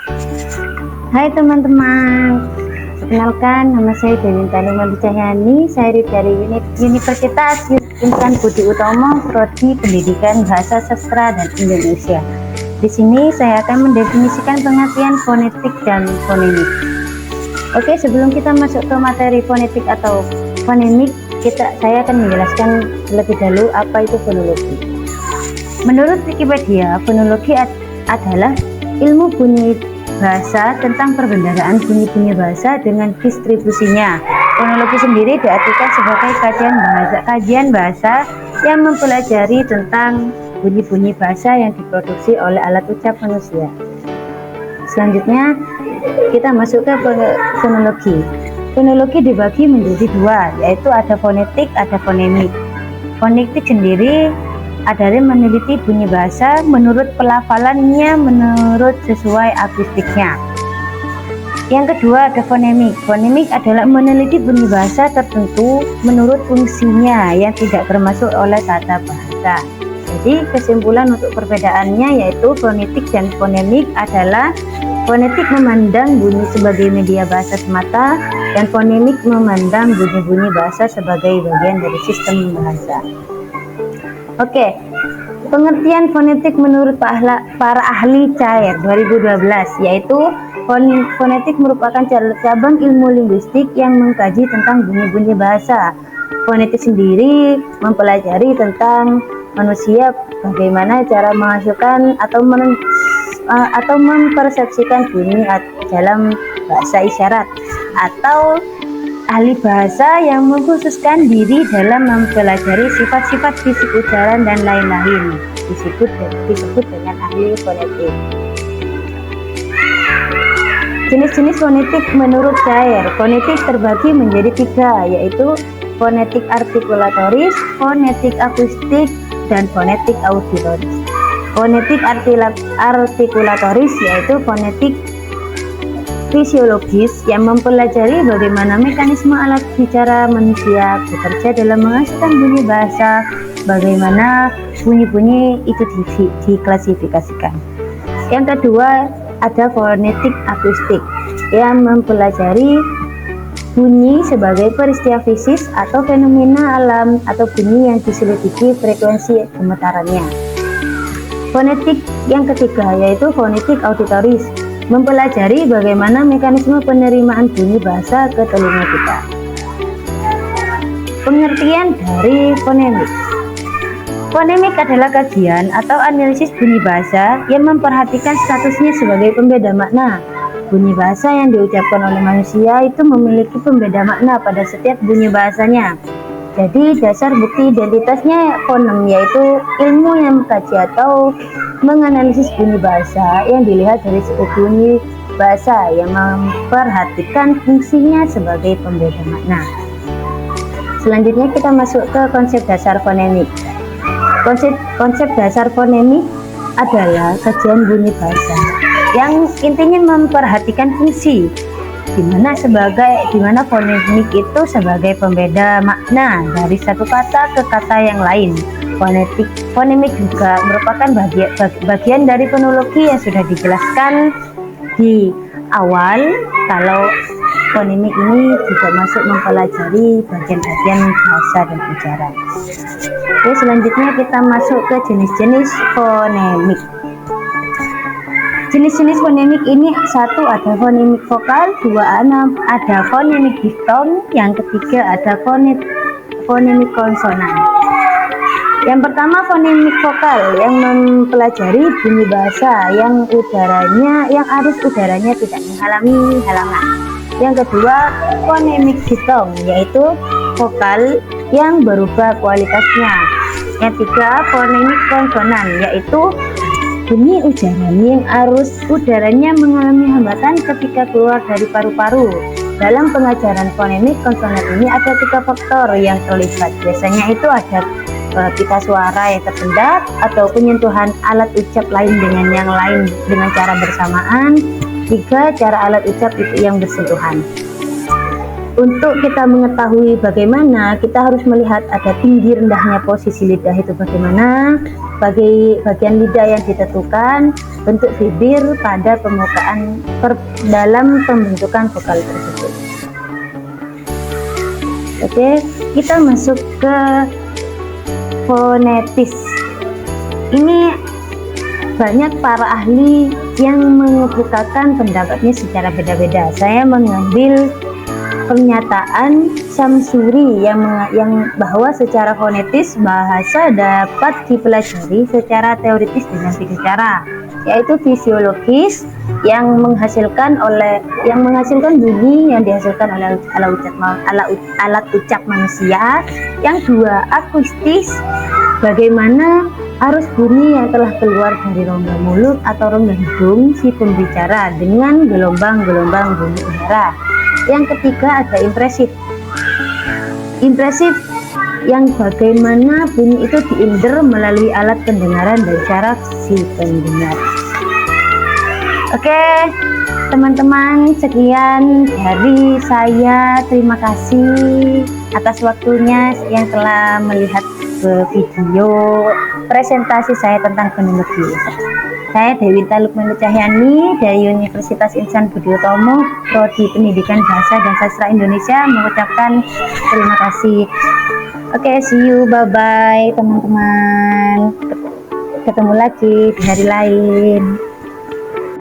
Hai teman-teman, perkenalkan nama saya Delinta Nurmadi Cahyani. Saya dari Universitas Insan Budi Utomo, Prodi Pendidikan Bahasa Sastra dan Indonesia. Di sini saya akan mendefinisikan pengertian fonetik dan fonemik. Oke, sebelum kita masuk ke materi fonetik atau fonemik, saya akan menjelaskan terlebih dahulu apa itu fonologi. Menurut Wikipedia, fonologi adalah ilmu bunyi bahasa tentang perbendaharaan bunyi-bunyi bahasa dengan distribusinya. Fonologi sendiri diartikan sebagai kajian bahasa yang mempelajari tentang bunyi-bunyi bahasa yang diproduksi oleh alat ucap manusia. Selanjutnya kita masuk ke fonologi. Fonologi dibagi menjadi dua, yaitu ada fonetik, ada fonemik. Fonetik sendiri adalah meneliti bunyi bahasa menurut pelafalannya, menurut sesuai akustiknya. Yang kedua ada fonemik. Fonemik adalah meneliti bunyi bahasa tertentu menurut fungsinya yang tidak termasuk oleh tata bahasa. Jadi kesimpulan untuk perbedaannya yaitu fonetik dan fonemik adalah fonetik memandang bunyi sebagai media bahasa semata dan fonemik memandang bunyi-bunyi bahasa sebagai bagian dari sistem bahasa. Oke, pengertian fonetik menurut para ahli Cair 2012 yaitu fonetik merupakan cabang ilmu linguistik yang mengkaji tentang bunyi-bunyi bahasa. Fonetik sendiri mempelajari tentang manusia, bagaimana cara menghasilkan atau mempersepsikan bunyi dalam bahasa isyarat, atau ahli bahasa yang mengkhususkan diri dalam mempelajari sifat-sifat fisik ucapan dan lain-lain, disebut dengan ahli fonetik. Jenis-jenis fonetik menurut Cair. Fonetik terbagi menjadi tiga, yaitu fonetik artikulatoris, fonetik akustik, dan fonetik auditoris. Fonetik artikulatoris yaitu fonetik fisiologis yang mempelajari bagaimana mekanisme alat bicara manusia bekerja dalam menghasilkan bunyi bahasa, bagaimana bunyi-bunyi itu diklasifikasikan. Yang kedua ada fonetik akustik yang mempelajari bunyi sebagai peristiwa fisik atau fenomena alam atau bunyi yang diselidiki frekuensi gemetarannya. Fonetik yang ketiga yaitu fonetik auditoris, mempelajari bagaimana mekanisme penerimaan bunyi bahasa ke telinga kita. Pengertian dari fonemik. Fonemik adalah kajian atau analisis bunyi bahasa yang memperhatikan statusnya sebagai pembeda makna. Bunyi bahasa yang diucapkan oleh manusia itu memiliki pembeda makna pada setiap bunyi bahasanya. Jadi dasar bukti identitasnya fonem yaitu ilmu yang mengkaji atau menganalisis bunyi bahasa yang dilihat dari suku bunyi bahasa yang memperhatikan fungsinya sebagai pembeda makna. Selanjutnya kita masuk ke konsep dasar fonemik. Konsep dasar fonemik adalah kajian bunyi bahasa yang intinya memperhatikan fungsi, di mana fonemik itu sebagai pembeda makna dari satu kata ke kata yang lain. Fonemik juga merupakan bagian dari fonologi yang sudah dijelaskan di awal. Kalau fonemik ini juga masuk mempelajari bagian-bagian bahasa dan ucapan. Oke, selanjutnya kita masuk ke jenis-jenis fonemik. Jenis-jenis fonemik ini satu ada fonemik vokal, dua ada fonemik diftong, yang ketiga ada fonemik konsonan. Yang pertama fonemik vokal yang mempelajari bunyi bahasa yang arus udaranya tidak mengalami halangan. Yang kedua fonemik diftong yaitu vokal yang berubah kualitasnya. Yang ketiga fonemik konsonan yaitu bunyi ujaran yang arus udaranya mengalami hambatan ketika keluar dari paru-paru. Dalam pengajaran fonemik konsonan ini ada tiga faktor yang terlibat. Biasanya itu ada pita suara yang tersendat atau penyentuhan alat ucap lain dengan yang lain dengan cara bersamaan. Tiga, cara alat ucap itu yang bersentuhan. untuk kita mengetahui bagaimana, kita harus melihat ada tinggi rendahnya posisi lidah itu bagaimana, bagian lidah yang ditentukan, bentuk bibir pada permukaan dalam pembentukan vokal tersebut. Oke, kita masuk ke fonetis. Ini banyak para ahli yang mengemukakan pendapatnya secara beda-beda. Saya mengambil pernyataan Samsuri yang bahwa secara fonetis bahasa dapat dipelajari secara teoritis dengan 3 cara, yaitu fisiologis yang menghasilkan bunyi yang dihasilkan oleh alat ucap manusia. Yang 2, akustis, bagaimana arus bunyi yang telah keluar dari rongga mulut atau rongga hidung si pembicara dengan gelombang-gelombang bunyi udara. Yang ketiga ada impresif yang bagaimana bunyi itu diinder melalui alat pendengaran dan syaraf si pendengar. Oke teman-teman, sekian dari saya. Terima kasih atas waktunya yang telah melihat video presentasi saya tentang fonologi. Saya Dewinta Lukman Cahyani dari Universitas Insan Budi Utomo, Prodi Pendidikan Bahasa dan Sastra Indonesia, mengucapkan terima kasih. Oke, see you, bye-bye teman-teman. Ketemu lagi di hari lain.